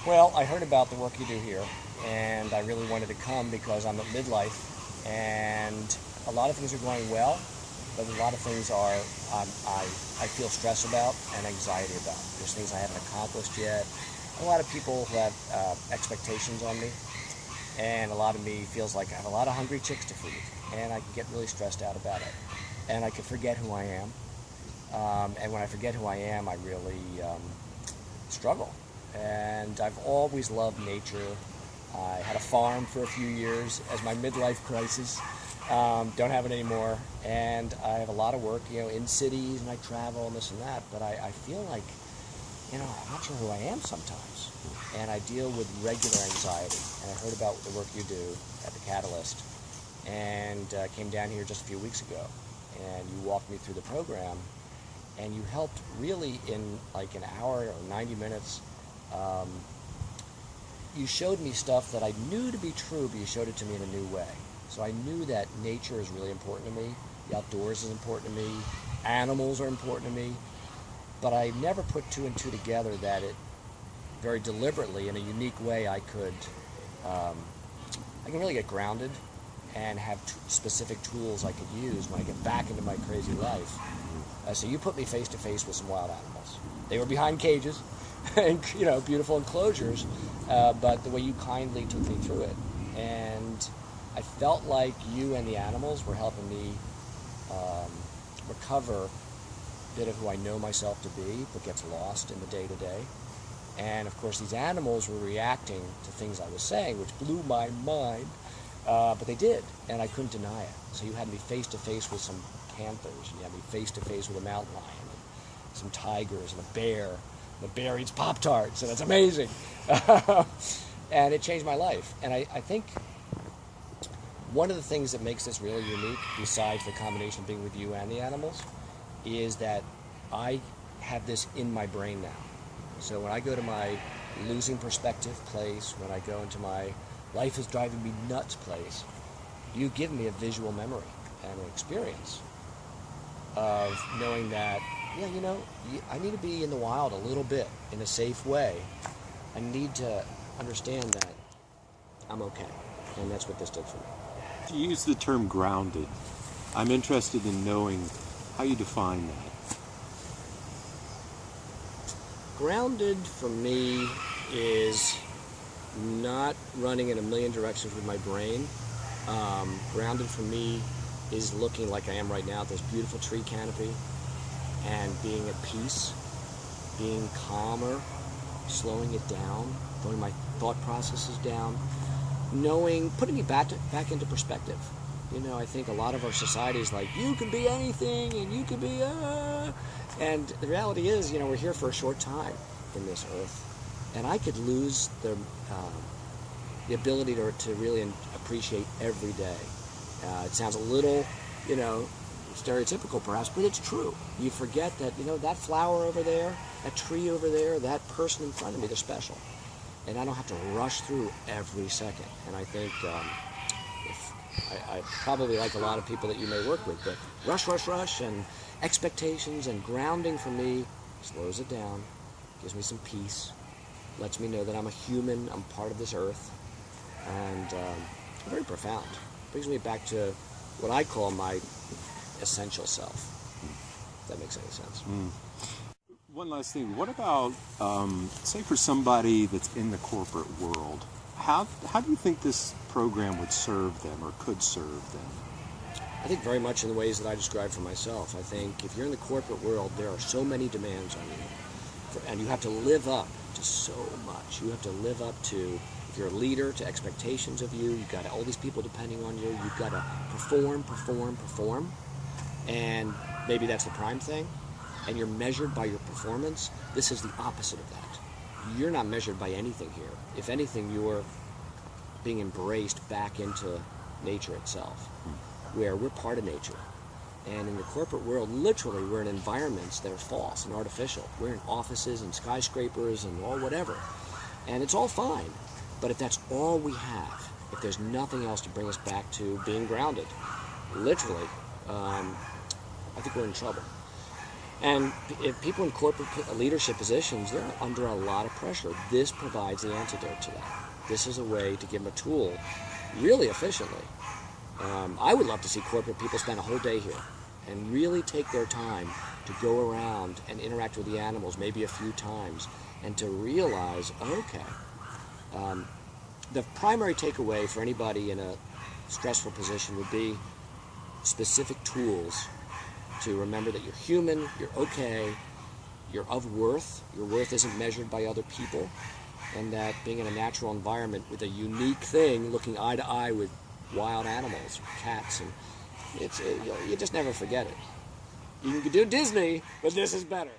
Well, I heard about the work you do here, and I really wanted to come because I'm at midlife, and a lot of things are going well, but a lot of things are I feel stress about and anxiety about. There's things I haven't accomplished yet. A lot of people who have expectations on me, and a lot of me feels like I have a lot of hungry chicks to feed, and I can get really stressed out about it, and I can forget who I am. And when I forget who I am, I really struggle. And I've always loved nature. I had a farm for a few years as my midlife crisis. Don't have it anymore. And I have a lot of work, in cities, and I travel and this and that. But I feel like, I'm not sure who I am sometimes. And I deal with regular anxiety. And I heard about the work you do at the Catalyst, and came down here just a few weeks ago. And you walked me through the program, and you helped really in like an hour or 90 minutes. You showed me stuff that I knew to be true, but you showed it to me in a new way. So I knew that nature is really important to me, the outdoors is important to me, animals are important to me, but I never put two and two together that it very deliberately, in a unique way, I can really get grounded and have specific tools I could use when I get back into my crazy life. So you put me face to face with some wild animals. They were behind cages and beautiful enclosures, but the way you kindly took me through it, and I felt like you and the animals were helping me recover a bit of who I know myself to be, but gets lost in the day-to-day. And of course these animals were reacting to things I was saying, which blew my mind, but they did, and I couldn't deny it. So you had me face to face with some panthers, and you had me face to face with a mountain lion, and some tigers, and a bear. The bear eats Pop-Tarts, and it's amazing. And it changed my life. And I think one of the things that makes this really unique, besides the combination of being with you and the animals, is that I have this in my brain now. So when I go to my losing perspective place, when I go into my life is driving me nuts place, you give me a visual memory and an experience of knowing that, I need to be in the wild a little bit in a safe way. I need to understand that I'm okay, and that's what this did for me. You use the term grounded. I'm interested in knowing how you define that. Grounded for me is not running in a million directions with my brain. Grounded for me is looking like I am right now at this beautiful tree canopy and being at peace, being calmer, slowing it down, slowing my thought processes down, putting me back into perspective. I think a lot of our society is like, you can be anything, and you can be, and the reality is, we're here for a short time in this earth, and I could lose the ability to really appreciate every day. It sounds a little, stereotypical perhaps, but it's true. You forget that, that flower over there, that tree over there, that person in front of me, they're special. And I don't have to rush through every second. And I think I probably like a lot of people that you may work with, but rush, and expectations and grounding for me slows it down, gives me some peace, lets me know that I'm a human, I'm part of this earth, and very profound. Brings me back to what I call my essential self, if that makes any sense. One last thing. What about, say for somebody that's in the corporate world, how do you think this program would serve them or could serve them? I think very much in the ways that I described for myself. I think if you're in the corporate world, there are so many demands on you, and you have to live up to so much. You have to live up to, if you're a leader, to expectations of you. You've got all these people depending on you. You've got to perform, and maybe that's the prime thing, and you're measured by your performance. This is the opposite of that. You're not measured by anything here. If anything, you're being embraced back into nature itself, where we're part of nature. And in the corporate world, literally, we're in environments that are false and artificial. We're in offices and skyscrapers and all whatever. And it's all fine. But if that's all we have, if there's nothing else to bring us back to being grounded, literally, I think we're in trouble. And if people in corporate leadership positions, they're under a lot of pressure. This provides the antidote to that. This is a way to give them a tool really efficiently. I would love to see corporate people spend a whole day here and really take their time to go around and interact with the animals maybe a few times and to realize, okay, the primary takeaway for anybody in a stressful position would be specific tools to remember that you're human, you're okay, you're of worth, your worth isn't measured by other people, and that being in a natural environment with a unique thing, looking eye to eye with wild animals, cats, and you just never forget it. You can do Disney, but this is better.